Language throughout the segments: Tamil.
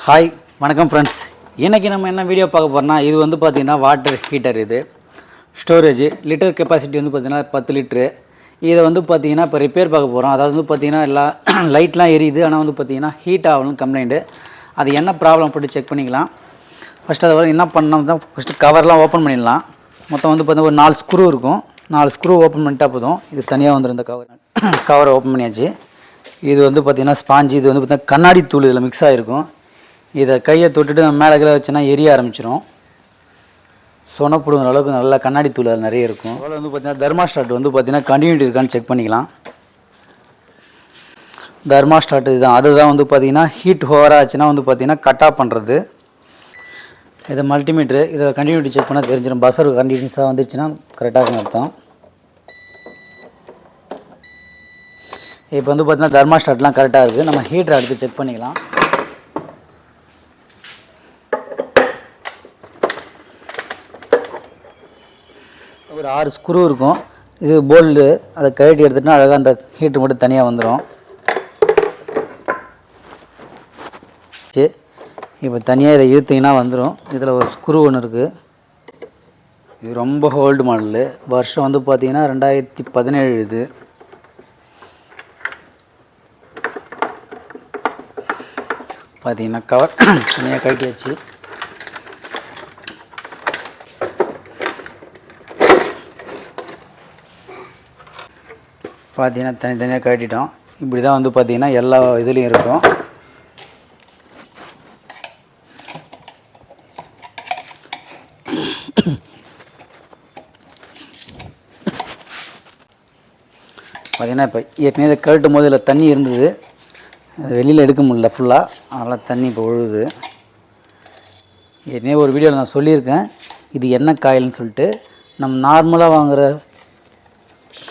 ஹாய் வணக்கம் ஃப்ரெண்ட்ஸ். இன்றைக்கி நம்ம என்ன வீடியோ பார்க்க போகிறோம்னா, இது வந்து பார்த்திங்கன்னா வாட்டர் ஹீட்டர். இது ஸ்டோரேஜ் லிட்டர் கெப்பாசிட்டி வந்து பார்த்திங்கன்னா 10 லிட்ரு. இதை வந்து பார்த்திங்கன்னா இப்போ ரிப்பேர் பார்க்க போகிறோம். அதாவது வந்து பார்த்திங்கன்னா எல்லா லைட்லாம் எரியுது, ஆனால் வந்து பார்த்திங்கன்னா ஹீட் ஆகணும் கம்ப்ளைண்ட்டு. அது என்ன ப்ராப்ளம் போட்டு செக் பண்ணிக்கலாம். ஃபஸ்ட்டு அதை என்ன பண்ணோம் தான், ஃபஸ்ட்டு கவர்லாம் ஓப்பன் பண்ணிடலாம். மொத்தம் வந்து பார்த்திங்கன்னா ஒரு 4 ஸ்க்ரூ இருக்கும். 4 ஸ்க்ரூ ஓப்பன் பண்ணிட்டா போதும். இது தனியாக வந்துடும். இந்த கவரை ஓப்பன் பண்ணியாச்சு. இது வந்து பார்த்திங்கன்னா ஸ்பாஞ்சு. இது வந்து பார்த்திங்கன்னா கண்ணாடி தூள் இதில் மிக்ஸ் ஆகிருக்கும். இதை கையை தொட்டுட்டு மேலே கீழே வச்சுன்னா எரிய ஆரம்பிச்சிடும். சொனப்படுங்கிற அளவுக்கு நல்லா கண்ணாடி தூள் அது நிறைய இருக்கும். அதில் வந்து பார்த்திங்கன்னா தெர்மாஸ்டாட் வந்து பார்த்திங்கன்னா கண்டினியூட்டி இருக்கான்னு செக் பண்ணிக்கலாம். தெர்மாஸ்டாட் இதுதான். அதுதான் வந்து பார்த்திங்கன்னா ஹீட் ஓவராக ஆச்சுன்னா வந்து பார்த்திங்கன்னா கட் ஆஃப் பண்ணுறது. இது மல்டிமீட்ரு. இதில் கண்டினியூட்டி செக் பண்ணால் தெரிஞ்சிடும். பஸ்ஸர் கண்டினியூஸாக வந்துச்சுன்னா கரெக்டாக இருக்குன்னு அர்த்தம். இப்போ வந்து பார்த்திங்கன்னா தெர்மாஸ்டாட்லாம் கரெக்டாக இருக்குது. நம்ம ஹீட்டரை எடுத்து செக் பண்ணிக்கலாம். ஒரு 6 ஸ்க்ரூ இருக்கும். இது போல்டு. அதை கழட்டி எடுத்துகிட்டா அழகாக அந்த ஹீட்ரு மட்டும் தனியாக வந்துடும். சரி, இப்போ தனியாக இதை இழுத்திங்கன்னா வந்துடும். இதில் ஒரு ஸ்க்ரூ ஒன்று இருக்குது. இது ரொம்ப ஓல்டு மாடலு. வருஷம் வந்து பார்த்திங்கன்னா 2017. இது பார்த்திங்கன்னா கவர் தனியாக கழட்டியாச்சு. பார்த்திங்கன்னா தனித்தனியாக கட்டிட்டோம். இப்படி தான் வந்து பார்த்திங்கன்னா எல்லா இதுலேயும் இருக்கும். பார்த்திங்கன்னா இப்போ ஏற்கனவே இதை கழட்டும் போது இதில் தண்ணி இருந்தது. அது வெளியில் எடுக்க முடியல ஃபுல்லாக. அதனால் தண்ணி இப்போ ஒழுகுது. ஏற்கனவே ஒரு வீடியோவில் நான் சொல்லியிருக்கேன் இது என்ன காயில்னு சொல்லிட்டு. நம்ம நார்மலாக வாங்குகிற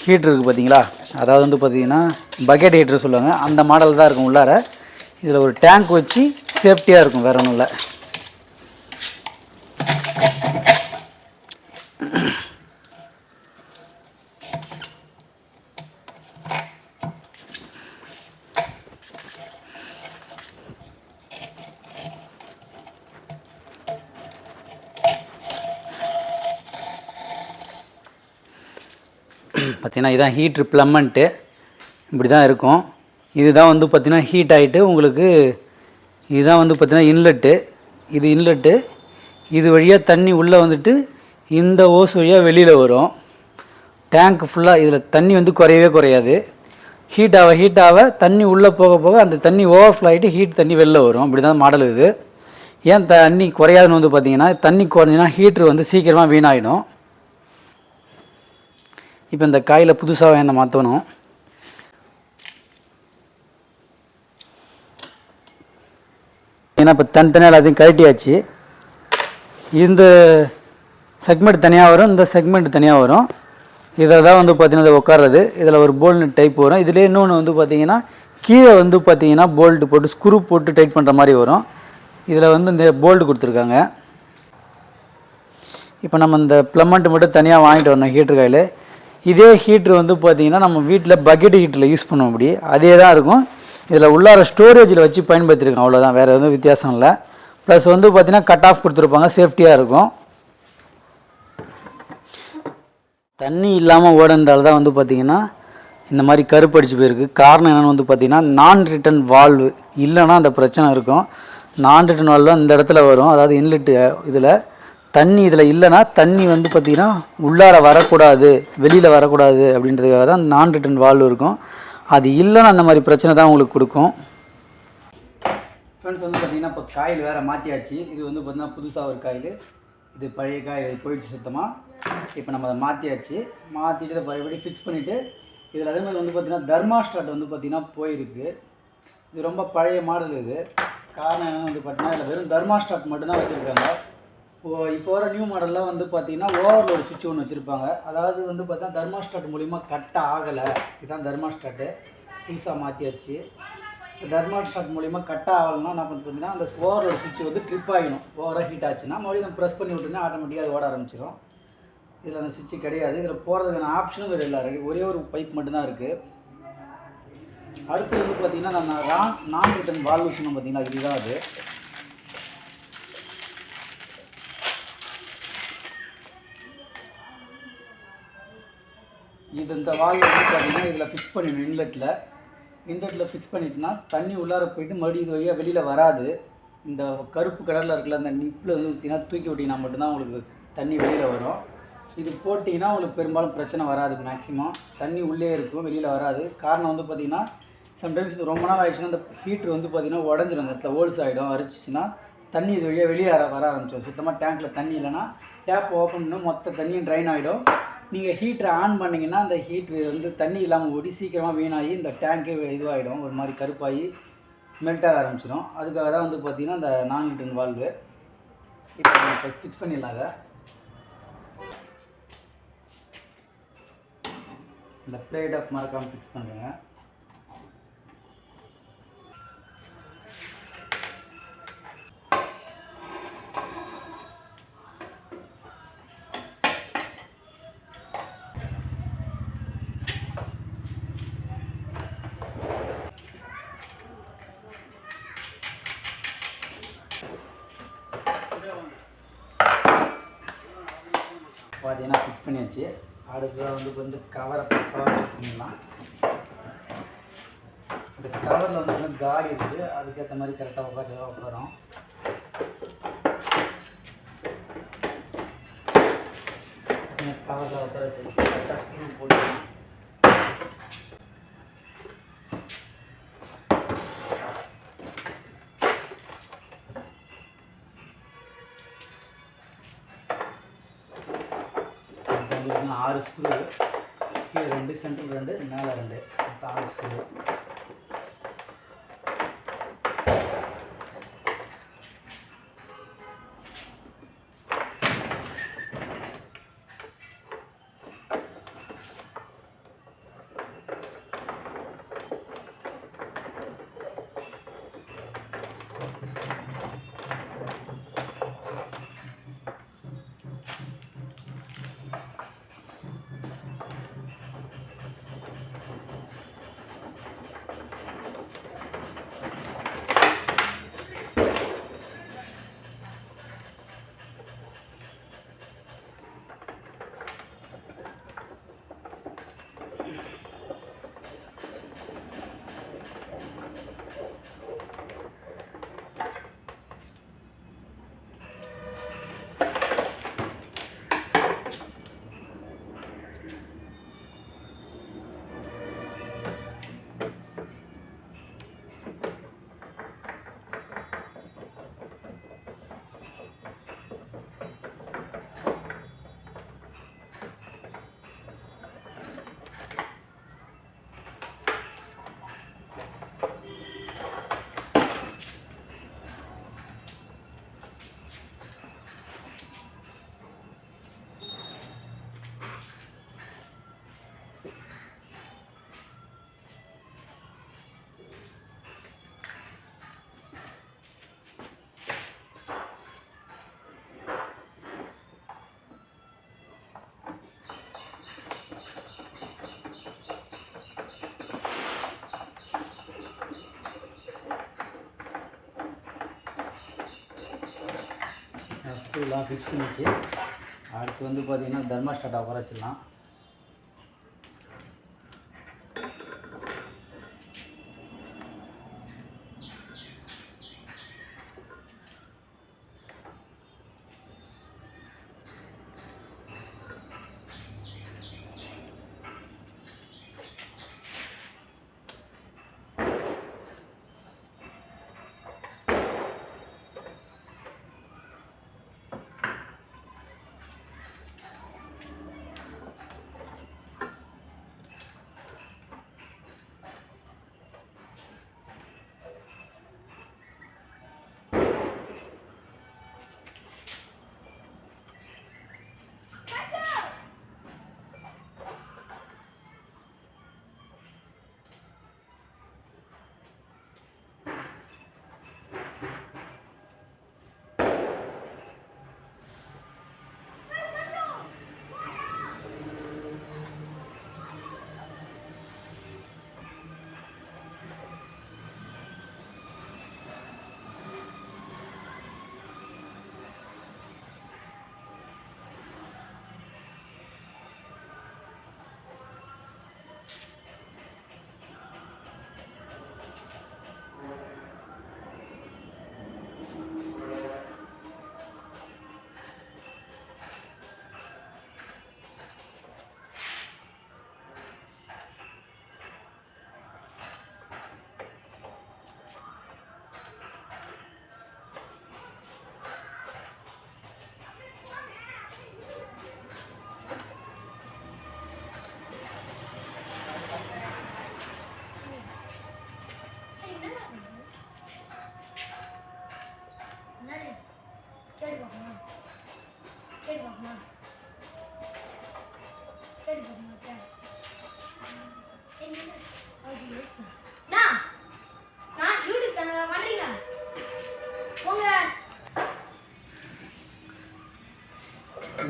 ஹீட்ரு இருக்குது பார்த்திங்களா, அதாவது வந்து பார்த்திங்கன்னா பக்கெட் ஹீட்ரு சொல்லுவாங்க. அந்த மாடல் தான் இருக்கும். உள்ளார இதில் ஒரு டேங்க் வச்சு சேஃப்டியாக இருக்கும், வேறு ஒன்றும் இல்லை. பார்த்திங்கன்னா இதுதான் ஹீட்ரு ப்ளம்மண்ட்டு. இப்படி தான் இருக்கும். இதுதான் வந்து பார்த்திங்கன்னா ஹீட் ஆகிட்டு உங்களுக்கு இதுதான் வந்து பார்த்திங்கன்னா இன்லெட்டு. இது இன்லெட்டு. இது வழியாக தண்ணி உள்ளே வந்துட்டு இந்த ஓஸ் வழியாக வெளியில் வரும். டேங்க் ஃபுல்லாக இதில் தண்ணி வந்து குறையவே குறையாது. ஹீட் ஆக தண்ணி உள்ளே போக போக அந்த தண்ணி ஓவர்ஃப்ளோ ஆகிட்டு ஹீட் தண்ணி வெளில வரும். இப்படி தான் மாடல் இது. ஏன் தண்ணி குறையாதுன்னு வந்து பார்த்திங்கன்னா, தண்ணி குறைஞ்சின்னா ஹீட்ரு வந்து சீக்கிரமாக வீணாகிடும். இப்போ இந்த காயில் புதுசாக வேணால் மாற்றணும். ஏன்னா இப்போ தனித்தனியாக எல்லாத்தையும் கழட்டியாச்சு. இந்த செக்மெண்ட் தனியாக வரும், இந்த செக்மெண்ட் தனியாக வரும். இதில் தான் வந்து பார்த்திங்கன்னா இதை உட்கார்றது. இதில் ஒரு போல்டு டைப் வரும். இதிலே இன்னொன்று வந்து பார்த்திங்கன்னா கீழே வந்து பார்த்திங்கன்னா போல்டு போட்டு ஸ்க்ரூ போட்டு டைட் பண்ணுற மாதிரி வரும். இதில் வந்து இந்த போல்டு கொடுத்துருக்காங்க. இப்போ நம்ம இந்த ப்ளம்மண்ட்டு மட்டும் தனியாக வாங்கிட்டு வரணும் ஹீட்ரு காயில். இதே ஹீட்ரு வந்து பார்த்திங்கன்னா நம்ம வீட்டில் பக்கெட் ஹீட்டரில் யூஸ் பண்ணுவோம். அப்படி அதே தான் இருக்கும். இதில் உள்ளார ஸ்டோரேஜில் வச்சு பயன்படுத்தியிருக்கோம், அவ்வளோதான். வேறு எதுவும் வித்தியாசம் இல்லை. ப்ளஸ் வந்து பார்த்திங்கன்னா கட் ஆஃப் கொடுத்துருப்பாங்க, சேஃப்டியாக இருக்கும். தண்ணி இல்லாமல் ஓடுறதால தான் வந்து பார்த்திங்கன்னா இந்த மாதிரி கருப்படிச்சு போயிருக்கு. காரணம் என்னென்னு வந்து பார்த்திங்கன்னா நான் ரிட்டன் வால்வு இல்லைன்னா அந்த பிரச்சனை இருக்கும். நான் ரிட்டன் வால்வு இந்த இடத்துல வரும். அதாவது இன்லெட்டு இதில் தண்ணி இதில் இல்லைன்னா தண்ணி வந்து பார்த்திங்கன்னா உள்ளார வரக்கூடாது, வெளியில் வரக்கூடாது அப்படின்றதுக்காக தான் நான் ரிட்டன் வால்வு இருக்கும். அது இல்லைன்னா அந்த மாதிரி பிரச்சனை தான் உங்களுக்கு கொடுக்கும். ஃப்ரெண்ட்ஸ் வந்து பார்த்திங்கன்னா இப்போ காயில் வேறு மாற்றியாச்சு. இது வந்து பார்த்திங்கன்னா புதுசாக ஒரு காயில். இது பழைய காயில் போயிடுச்சு சுத்தமாக. இப்போ நம்ம அதை மாற்றியாச்சு. மாற்றிட்டு இதை பழையபடி ஃபிக்ஸ் பண்ணிவிட்டு இதில் அதே மாதிரி வந்து பார்த்திங்கன்னா தெர்மாஸ்டாட் வந்து பார்த்திங்கன்னா போயிருக்கு. இது ரொம்ப பழைய மாடல். இது காரணம் என்னென்னு வந்து பார்த்திங்கன்னா இதில் வெறும் தெர்மாஸ்டாட் மட்டும்தான் வச்சுருக்காங்க. இப்போ வர நியூ மாடலில் வந்து பார்த்திங்கன்னா ஓவர்லோடு சுவிட்ச் ஒன்று வச்சுருப்பாங்க. அதாவது வந்து பார்த்தீங்கன்னா தெர்மாஸ்டாட் மூலிமா கட் ஆகலை. இதுதான் தெர்மாஸ்டாட்டு புதுசாக மாற்றியாச்சு. தெர்மாஸ்டாட் மூலிமா கட் ஆகலைன்னா என்ன பண்ணி பார்த்தீங்கன்னா அந்த ஓவர்லோடு சுவிட்ச் வந்து ட்ரிப் ஆகிடும். ஓவராக ஹீட் ஆச்சுன்னா மறுபடியும் நம்ம ப்ரெஸ் பண்ணி விட்டுனா ஆட்டோமேட்டிக்காக அது ஓட ஆரம்பிச்சிடும். இதில் அந்த சுவிட்சு கிடையாது. இதில் போகிறதுக்கான ஆப்ஷனும் வேறு இல்லை. ஒரே ஒரு பைப் மட்டும்தான் இருக்குது. அடுத்து வந்து பார்த்திங்கன்னா நம்ம நான் ரிட்டன் வால்வு சொன்னோம் பார்த்திங்கன்னா, இதுதான் அது. இது இந்த வால்வு வந்து பார்த்திங்கன்னா இதில் ஃபிக்ஸ் பண்ணிடணும். இன்லெட்டில் ஃபிக்ஸ் பண்ணிட்டுனா தண்ணி உள்ளார போயிட்டு மறுபடியும் இது வழியாக வெளியில் வராது. இந்த கருப்பு கலரில் இருக்குல்ல அந்த நிப்பில் வந்து ஊற்றினா தூக்கி விட்டிங்கன்னா மட்டும்தான் உங்களுக்கு தண்ணி வெளியில் வரும். இது போட்டிங்கன்னா உங்களுக்கு பெரும்பாலும் பிரச்சனை வராது. மேக்ஸிமம் தண்ணி உள்ளே இருக்கும், வெளியில் வராது. காரணம் வந்து பார்த்திங்கன்னா சம்டைம்ஸ் இது ரொம்ப நாள் ஆகிடுச்சுன்னா அந்த ஹீட்ரு வந்து பார்த்திங்கன்னா உடஞ்சிடும், அந்த இடத்துல ஹோல்ஸ் ஆகிடும். அரிச்சிச்சின்னா தண்ணி இது வழியாக வெளியே வர ஆரம்பிச்சிடும். சுத்தமாக டேங்க்கில் தண்ணி இல்லைன்னா டேப் ஓப்பன் பண்ணால் மொத்த தண்ணியும் ட்ரைன் ஆகிடும். நீங்கள் ஹீட்டரை ஆன் பண்ணிங்கன்னா அந்த ஹீட்ரு வந்து தண்ணி இல்லாமல் ஓடி சீக்கிரமாக வீணாகி இந்த டேங்கே இதுவாகிடும், ஒரு மாதிரி கருப்பாகி மெல்ட் ஆக ஆரம்பிச்சிடும். அதுக்காக தான் வந்து பார்த்திங்கன்னா இந்த நான் நியூட்டன் வால்வு. இப்போ ஃபிக்ஸ் பண்ணிடலாம். அதை இந்த பிளேட் அப் மறக்காமல் ஃபிக்ஸ் பண்ணுறேங்க. பார்த்தீங்கன்னா ஃபிக்ஸ் பண்ணியாச்சு. அடுத்ததாக வந்து கவர் ஃபிக்ஸ் பண்ணிடலாம். இந்த கவரில் வந்து காடி இருக்குது, அதுக்கேற்ற மாதிரி கரெக்டாக உட்காரும். கவரில் உட்கார வச்சு கரெக்டாக ஸ்க்ரூ போட்டு பார்த்தீங்கன்னா 6 ஸ்க்ரூ, கீழே 2, சென்டர் 2, மேலே 2, மொத்தம் 6 ஸ்க்ரூ. ஸ்க்ரூலாம் ஃபிக்ஸ் பண்ணிச்சு. அடுத்து வந்து பார்த்திங்கன்னா தெர்மாஸ்டாட் உட்கார வச்சிடலாம்.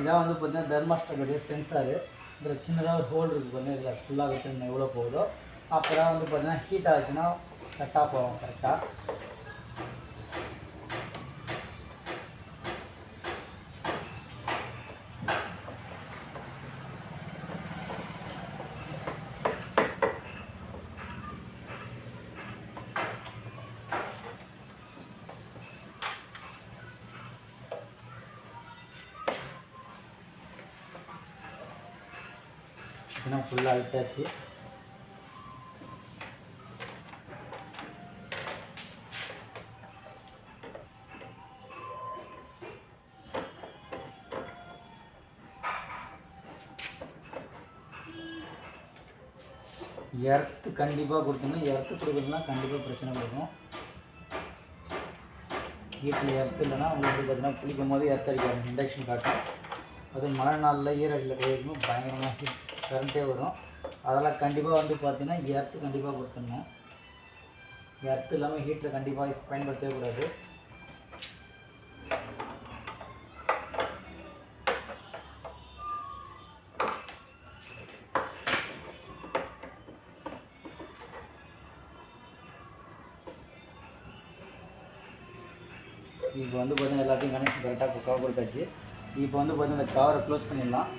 இதான் வந்து பார்த்திங்கன்னா தெர்மாஸ்டருடைய சென்சாரு. இதில் சின்னதாக ஒரு ஹோல் இருக்குது பாருங்கள். இதில் ஃபுல்லாக விட்டு எவ்வளோ போகுதோ அப்போ தான் வந்து பார்த்திங்கன்னா ஹீட் ஆச்சுன்னா கரெக்டாக போகும். கரெக்டாக இன்னும் ஃபுல்லாக விட்டாச்சு. எர்த்து கண்டிப்பாக கொடுத்தோம்னா, எர்த்து கொடுக்குறதுனா கண்டிப்பாக பிரச்சனை கொடுக்கும். வீட்டில் எர்த்து இல்லைன்னா உங்களுக்கு பார்த்தீங்கன்னா குளிக்கும் போது எர்த்து அடிக்காது, இண்டக்ஷன் காட்டும். அதுவும் மழை நாளில் ஈரடியில் கையிருக்கும் பயங்கரமாக ஹீட் கரண்ட்டே வரும். அதெல்லாம் கண்டிப்பாக வந்து பார்த்திங்கன்னா எர்த்து கண்டிப்பாக கொடுத்துடணும். எர்த்து இல்லாமல் ஹீட்டில் கண்டிப்பாக பயன்படுத்தவே கூடாது. இப்போ வந்து பார்த்தீங்கன்னா எல்லாத்தையும் கனெக்ஷன் கரெக்டாக கவர் கொடுத்தாச்சு. இப்போ வந்து பார்த்தீங்கன்னா இந்த கவரை க்ளோஸ் பண்ணிடலாம்.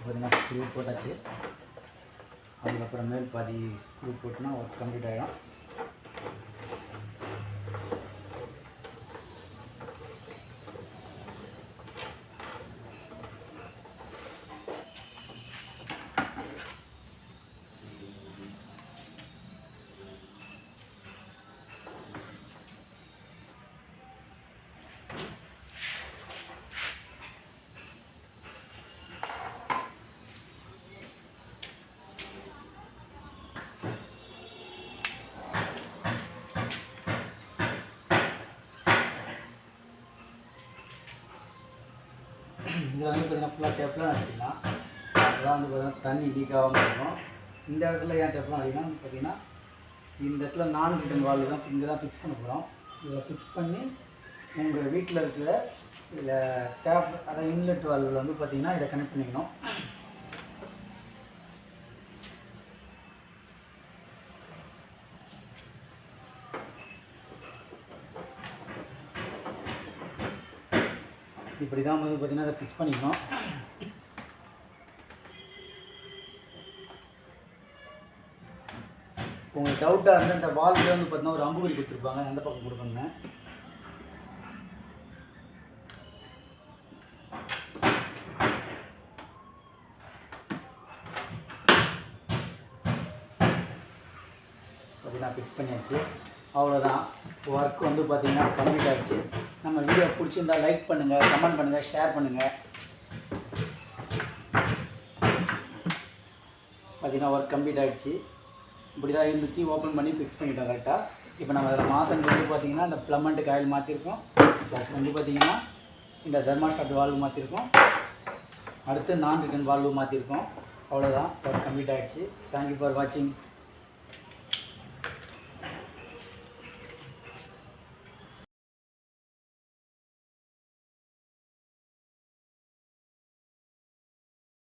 பார்த்தீங்கன்னா ஸ்க்ரூ போட்டாச்சு. அதுக்கப்புறம் மேல் பாதி ஸ்க்ரூ போட்டுனா ஒர்க் கம்ப்ளீட் ஆகிடும். இதில் வந்து பார்த்திங்கன்னா ஃபுல்லாக டெப்லாம் அடிச்சிக்கலாம். அதெல்லாம் வந்து பார்த்திங்கன்னா தண்ணி லீக் ஆகாமல் இருக்கும். இந்த இடத்துல ஏன் டெப்லாம் அடிக்கணும் பார்த்திங்கன்னா, இந்த இடத்துல நான் ரிட்டன் வால்வு தான் இங்கே தான் ஃபிக்ஸ் பண்ண போகிறோம். இதில் ஃபிக்ஸ் பண்ணி உங்கள் வீட்டில் இருக்கிற இதில் டேப் அதாவது இன்லெட் வால்வில் வந்து பார்த்திங்கன்னா இதை கனெக்ட் பண்ணிக்கணும். இப்படி தான் வந்து பார்த்திங்கன்னா அதை ஃபிக்ஸ் பண்ணிக்கணும். உங்களுக்கு டவுட்டாக இருந்தால் இந்த வால்வில் வந்து பார்த்தீங்கன்னா ஒரு அம்புக்குறி கொடுத்துருப்பாங்க, எந்த பக்கம் கொடுப்பாங்க. பார்த்தீங்கன்னா ஃபிக்ஸ் பண்ணியாச்சு. அவ்வளோதான், ஒர்க் வந்து பார்த்திங்கன்னா கம்ப்ளீட் ஆகிடுச்சு. நம்ம வீடியோ பிடிச்சிருந்தா லைக் பண்ணுங்கள், கமெண்ட் பண்ணுங்கள், ஷேர் பண்ணுங்கள். பார்த்திங்கன்னா ஒர்க் கம்ப்ளீட் ஆகிடுச்சு. இப்படி தான் இருந்துச்சு. ஓப்பன் பண்ணி ஃபிக்ஸ் பண்ணிட்டோம் கரெக்டாக. இப்போ நம்ம அதில் மாற்றினது வந்து பார்த்திங்கன்னா இந்த ப்ளம்மண்ட் காயில் மாற்றிருக்கோம். ப்ளஸ் வந்து பார்த்திங்கன்னா இந்த தெர்மாஸ்டாட் வால்வு மாற்றிருக்கோம். அடுத்து நான் ரிட்டன் வால்வு மாற்றிருக்கோம். அவ்வளோதான் ஒர்க் கம்ப்ளீட் ஆகிடுச்சு. தேங்க்யூ ஃபார் வாட்சிங்.